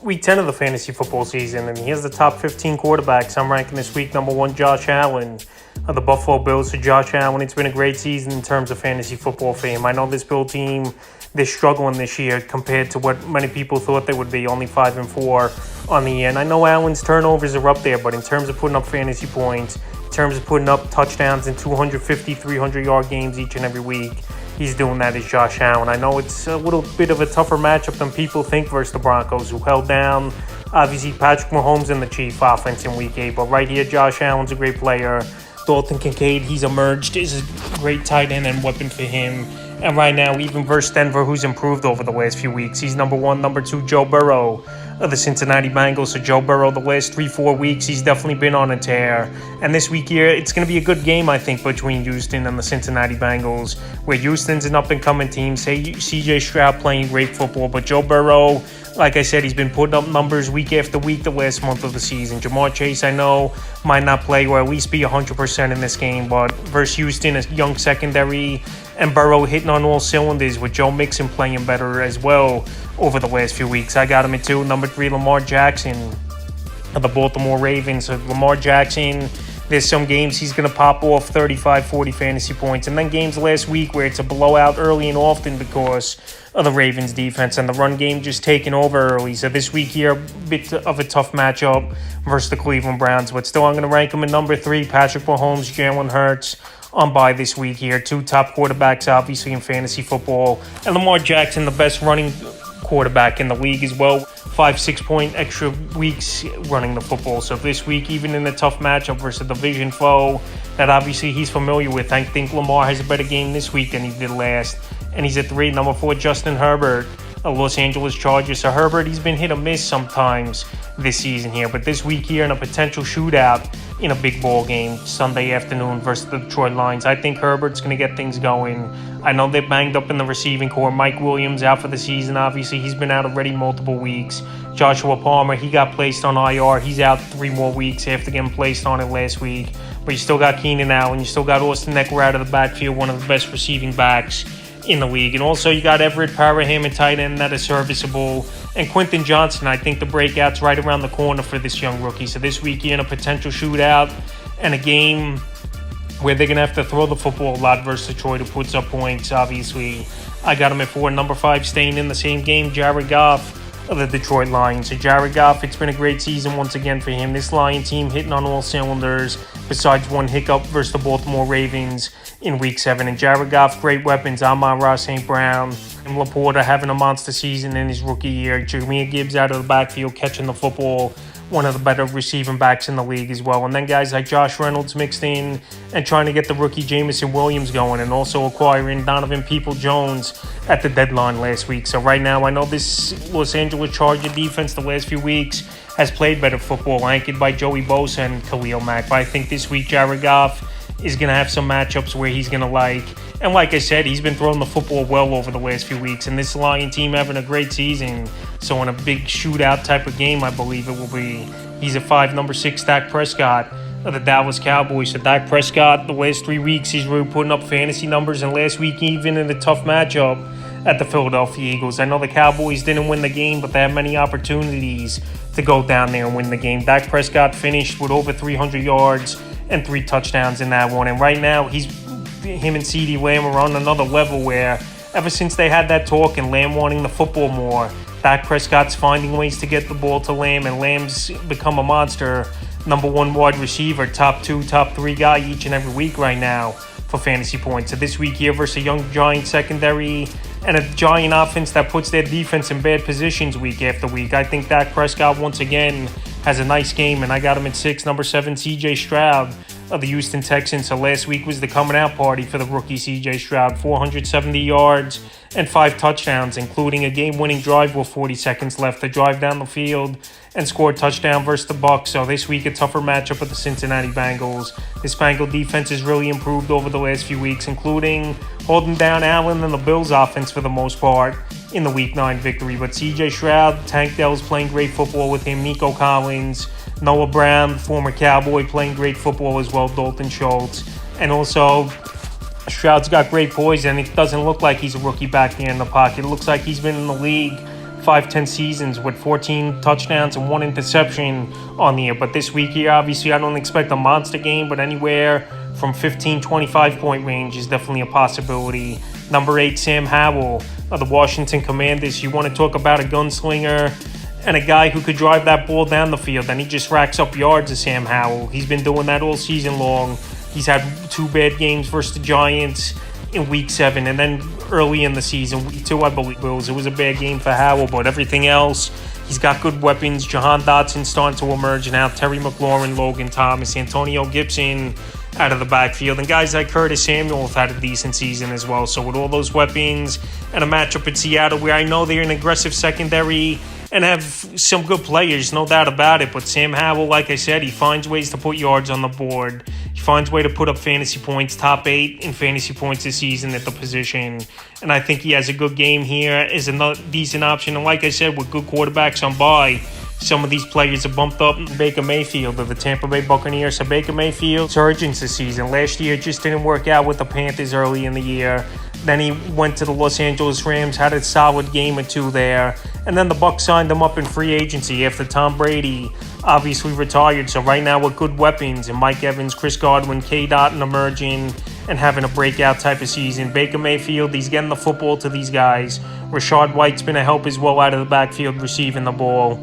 week 10 of the fantasy football season, and here's the top 15 quarterbacks. I'm ranking this week number 1, Josh Allen of the Buffalo Bills. So Josh Allen, it's been a great season in terms of fantasy football for him. I know this Bill team, they're struggling this year compared to what many people thought they would be, only 5-4 on the year. And I know Allen's turnovers are up there, but in terms of putting up fantasy points, in terms of putting up touchdowns in 250, 300-yard games each and every week, he's doing that as Josh Allen. I know it's a little bit of a tougher matchup than people think versus the Broncos, who held down, obviously, Patrick Mahomes and the Chiefs offense in Week 8. But right here, Josh Allen's a great player. Dalton Kincaid, he's emerged, is a great tight end and weapon for him. And right now, even versus Denver, who's improved over the last few weeks, he's number 1. Number 2, Joe Burrow of the Cincinnati Bengals. So Joe Burrow, the last 3-4 weeks, he's definitely been on a tear. And this week here, it's going to be a good game, I think, between Houston and the Cincinnati Bengals, where Houston's an up-and-coming team. Say CJ Stroud playing great football, but Joe Burrow, like I said, he's been putting up numbers week after week the last month of the season. Jamar Chase, I know, might not play or at least be 100% in this game, but versus Houston, a young secondary, and Burrow hitting on all cylinders with Joe Mixon playing better as well over the last few weeks. I got him at 2. Number 3, Lamar Jackson of the Baltimore Ravens. So Lamar Jackson, there's some games he's going to pop off 35, 40 fantasy points. And then games last week where it's a blowout early and often because of the Ravens defense and the run game just taking over early. So this week here, a bit of a tough matchup versus the Cleveland Browns. But still, I'm going to rank him at number 3, Patrick Mahomes, Jalen Hurts on bye this week here. 2 top quarterbacks, obviously, in fantasy football. And Lamar Jackson, the best running quarterback in the league as well. 5-6 point extra weeks running the football. So this week, even in a tough matchup versus a division foe that obviously he's familiar with, I think Lamar has a better game this week than he did last. And he's at 3. Number 4, Justin Herbert of Los Angeles Chargers. So Herbert, he's been hit or miss sometimes this season here, but this week here in a potential shootout in a big ball game Sunday afternoon versus the Detroit Lions, I think Herbert's going to get things going. I know they're banged up in the receiving core. Mike Williams out for the season. Obviously, he's been out already multiple weeks. Joshua Palmer, he got placed on IR. He's out 3 more weeks after getting placed on it last week. But you still got Keenan Allen. You still got Austin Eckler out of the backfield, one of the best receiving backs in the league. And also you got Everett Paraham and tight end that is serviceable. And Quentin Johnson, I think the breakout's right around the corner for this young rookie. So this week in a potential shootout and a game where they're going to have to throw the football a lot versus Detroit, who puts up points, obviously. I got him at 4. Number 5, staying in the same game, Jared Goff of the Detroit Lions. So Jared Goff, it's been a great season once again for him. This Lion team hitting on all cylinders besides one hiccup versus the Baltimore Ravens in Week 7. And Jared Goff, great weapons. Amon-Ra St. Brown and Laporta having a monster season in his rookie year. Jahmyr Gibbs out of the backfield catching the football, one of the better receiving backs in the league as well. And then guys like Josh Reynolds mixed in and trying to get the rookie Jameson Williams going, and also acquiring Donovan People-Jones at the deadline last week. So right now, I know this Los Angeles Charger defense the last few weeks has played better football, anchored by Joey Bosa and Khalil Mack. But I think this week Jared Goff is going to have some matchups where he's going to like. And like I said, he's been throwing the football well over the last few weeks. And this Lion team having a great season. So in a big shootout type of game, I believe it will be. He's at 5. Number 6, Dak Prescott of the Dallas Cowboys. So Dak Prescott, the last 3 weeks, he's really putting up fantasy numbers. And last week, even in a tough matchup at the Philadelphia Eagles. I know the Cowboys didn't win the game, but they had many opportunities to go down there and win the game. Dak Prescott finished with over 300 yards and 3 touchdowns in that one. And right now, him and CeeDee Lamb are on another level where ever since they had that talk and Lamb wanting the football more, Dak Prescott's finding ways to get the ball to Lamb, and Lamb's become a monster. Number 1 wide receiver, top 2, top 3 guy each and every week right now for fantasy points. So this week here versus a young Giant secondary and a Giant offense that puts their defense in bad positions week after week, I think Dak Prescott once again has a nice game, and I got him at 6. Number 7, CJ Stroud of the Houston Texans. So last week was the coming out party for the rookie CJ Stroud. 470 yards and 5 touchdowns, including a game-winning drive with 40 seconds left to drive down the field and score a touchdown versus the Bucs. So this week, a tougher matchup with the Cincinnati Bengals. This Bengal defense has really improved over the last few weeks, including holding down Allen and the Bills offense for the most part in the Week 9 victory. But CJ Stroud, Tank Dell's playing great football with him. Nico Collins, Noah Brown, former Cowboy, playing great football as well. Dalton Schultz. And also, Stroud's got great poise, and it doesn't look like he's a rookie back there in the pocket. It looks like he's been in the league 5-10 seasons with 14 touchdowns and 1 interception on the year. But this week here, obviously, I don't expect a monster game, but anywhere from 15-25 point range is definitely a possibility. Number 8, Sam Howell of the Washington Commanders. You want to talk about a gunslinger and a guy who could drive that ball down the field, and he just racks up yards of Sam Howell. He's been doing that all season long. He's had 2 bad games versus the Giants in Week 7, and then early in the season, Week 2, I believe it was a bad game for Howell, but everything else, he's got good weapons. Jahan Dotson starting to emerge now. Terry McLaurin, Logan Thomas, Antonio Gibson out of the backfield, and guys like Curtis Samuel have had a decent season as well. So with all those weapons and a matchup in Seattle where I know they're an aggressive secondary and have some good players, no doubt about it, but Sam Howell, like I said, he finds ways to put yards on the board. He finds a way to put up fantasy points, top 8 in fantasy points this season at the position. And I think he has a good game here, is a decent option. And like I said, with good quarterbacks on bye, some of these players have bumped up. Baker Mayfield of the Tampa Bay Buccaneers. So Baker Mayfield surging this season. Last year, it just didn't work out with the Panthers early in the year. Then he went to the Los Angeles Rams, had a solid game or 2 there. And then the Bucs signed him up in free agency after Tom Brady obviously retired. So right now with good weapons and Mike Evans, Chris Godwin, K-Dot emerging and having a breakout type of season. Baker Mayfield, he's getting the football to these guys. Rashad White's been a help as well out of the backfield receiving the ball.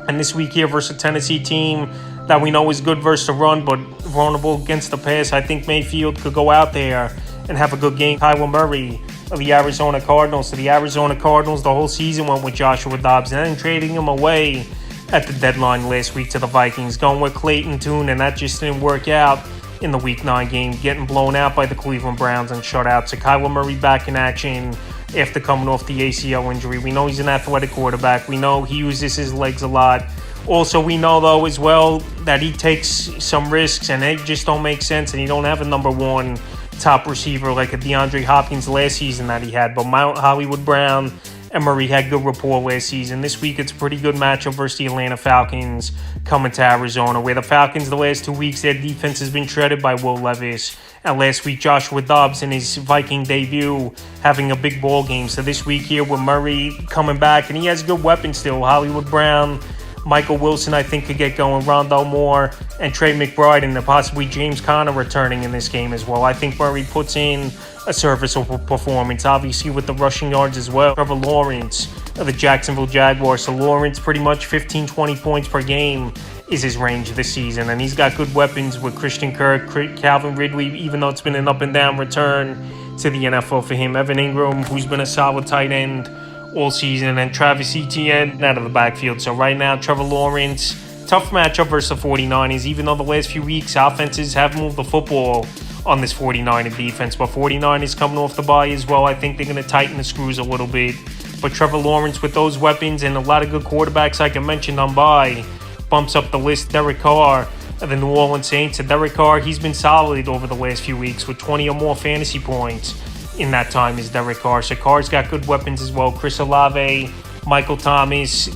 And this week here versus a Tennessee team that we know is good versus the run, but vulnerable against the pass, I think Mayfield could go out there and have a good game. Kyler Murray of the Arizona Cardinals. So the Arizona Cardinals, the whole season went with Joshua Dobbs and then trading him away at the deadline last week to the Vikings, going with Clayton Tune, and that just didn't work out in the Week 9 game, getting blown out by the Cleveland Browns and shut out. So Kyler Murray back in action after coming off the ACL injury. We know he's an athletic quarterback. We know he uses his legs a lot. Also, we know, though, as well, that he takes some risks, and they just don't make sense, and he don't have a number 1 top receiver like a DeAndre Hopkins last season that he had. But Mount Hollywood Brown and Murray had good rapport last season. This week, it's a pretty good matchup versus the Atlanta Falcons coming to Arizona, where the Falcons, the last 2 weeks, their defense has been shredded by Will Levis. And last week, Joshua Dobbs in his Viking debut having a big ball game. So this week here with Murray coming back, and he has good weapons still. Hollywood Brown, Michael Wilson, I think, could get going. Rondale Moore and Trey McBride, and possibly James Conner returning in this game as well. I think Murray puts in a serviceable performance, obviously with the rushing yards as well. Trevor Lawrence of the Jacksonville Jaguars. So Lawrence pretty much 15-20 points per game is his range this season. And he's got good weapons with Christian Kirk, Calvin Ridley, even though it's been an up-and-down return to the NFL for him. Evan Ingram, who's been a solid tight end all season, and Travis Etienne out of the backfield. So right now, Trevor Lawrence, tough matchup versus the 49ers, even though the last few weeks offenses have moved the football on this 49er defense. But 49ers coming off the bye as well, I think they're going to tighten the screws a little bit. But Trevor Lawrence with those weapons and a lot of good quarterbacks, like I mentioned on bye, bumps up the list. Derek Carr of the New Orleans Saints. And Derek Carr, he's been solid over the last few weeks with 20 or more fantasy points in that time is Derek Carr. So Carr's got good weapons as well. Chris Olave, Michael Thomas,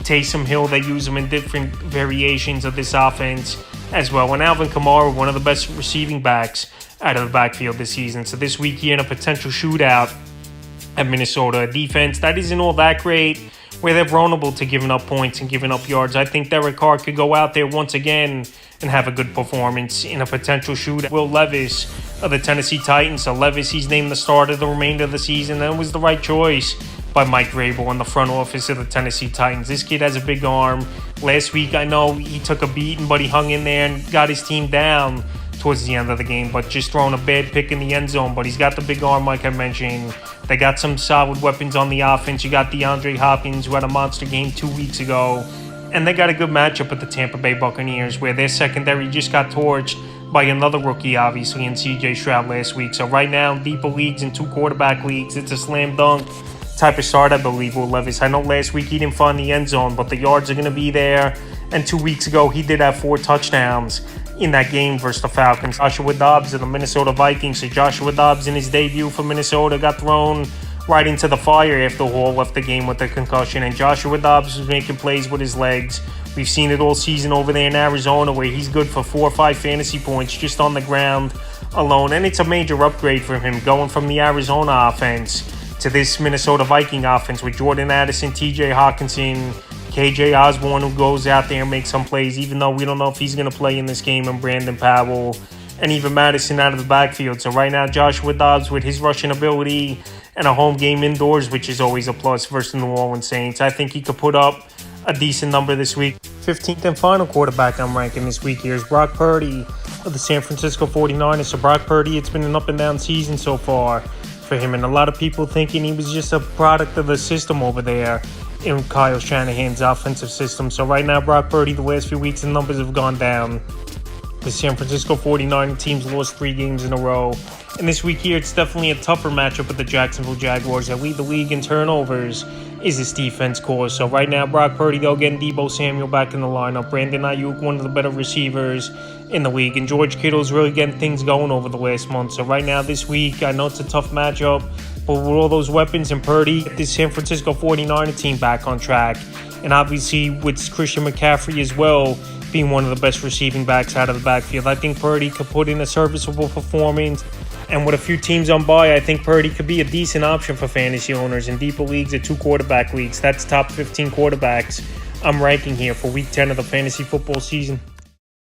Taysom Hill, they use them in different variations of this offense as well. And Alvin Kamara, one of the best receiving backs out of the backfield this season. So this week here in a potential shootout at Minnesota, a defense that isn't all that great, where they're vulnerable to giving up points and giving up yards. I think Derek Carr could go out there once again and have a good performance in a potential shootout. Will Levis of the Tennessee Titans. So Levis, he's named the starter the remainder of the season. That was the right choice by Mike Vrabel in the front office of the Tennessee Titans. This kid has a big arm. Last week, I know he took a beating, but he hung in there and got his team down towards the end of the game, but just throwing a bad pick in the end zone. But he's got the big arm, like I mentioned. They got some solid weapons on the offense. You got DeAndre Hopkins, who had a monster game 2 weeks ago. And they got a good matchup with the Tampa Bay Buccaneers, where their secondary just got torched by another rookie, obviously, in C.J. Stroud last week. So right now, deeper leagues and 2 quarterback leagues, it's a slam dunk type of start, I believe, Will Levis. I know last week he didn't find the end zone, but the yards are going to be there. And 2 weeks ago, he did have 4 touchdowns in that game versus the Falcons. Joshua Dobbs of the Minnesota Vikings. So Joshua Dobbs in his debut for Minnesota got thrown right into the fire after Hall left the game with a concussion. And Joshua Dobbs was making plays with his legs. We've seen it all season over there in Arizona, where he's good for 4 or 5 fantasy points just on the ground alone. And it's a major upgrade for him, going from the Arizona offense to this Minnesota Viking offense with Jordan Addison, TJ Hawkinson, KJ Osborne, who goes out there and makes some plays, even though we don't know if he's going to play in this game, and Brandon Powell, and even Madison out of the backfield. So right now, Joshua Dobbs with his rushing ability and a home game indoors, which is always a plus versus the New Orleans Saints. I think he could put up a decent number this week. 15th and final quarterback I'm ranking this week here is Brock Purdy of the San Francisco 49ers. So Brock Purdy, it's been an up and down season so far for him, and a lot of people thinking he was just a product of the system over there in Kyle Shanahan's offensive system. So right now, Brock Purdy, the last few weeks, the numbers have gone down. The San Francisco 49ers team's lost 3 games in a row. And this week here, it's definitely a tougher matchup with the Jacksonville Jaguars that lead the league in turnovers is this defense core. So right now, Brock Purdy, though, getting Deebo Samuel back in the lineup. Brandon Ayuk, one of the better receivers in the league. And George Kittle's really getting things going over the last month. So right now, this week, I know it's a tough matchup, but with all those weapons and Purdy, this San Francisco 49er team back on track. And obviously with Christian McCaffrey as well being one of the best receiving backs out of the backfield, I think Purdy could put in a serviceable performance. And with a few teams on bye, I think Purdy could be a decent option for fantasy owners in deeper leagues or 2-quarterback leagues. That's top 15 quarterbacks I'm ranking here for Week 10 of the fantasy football season.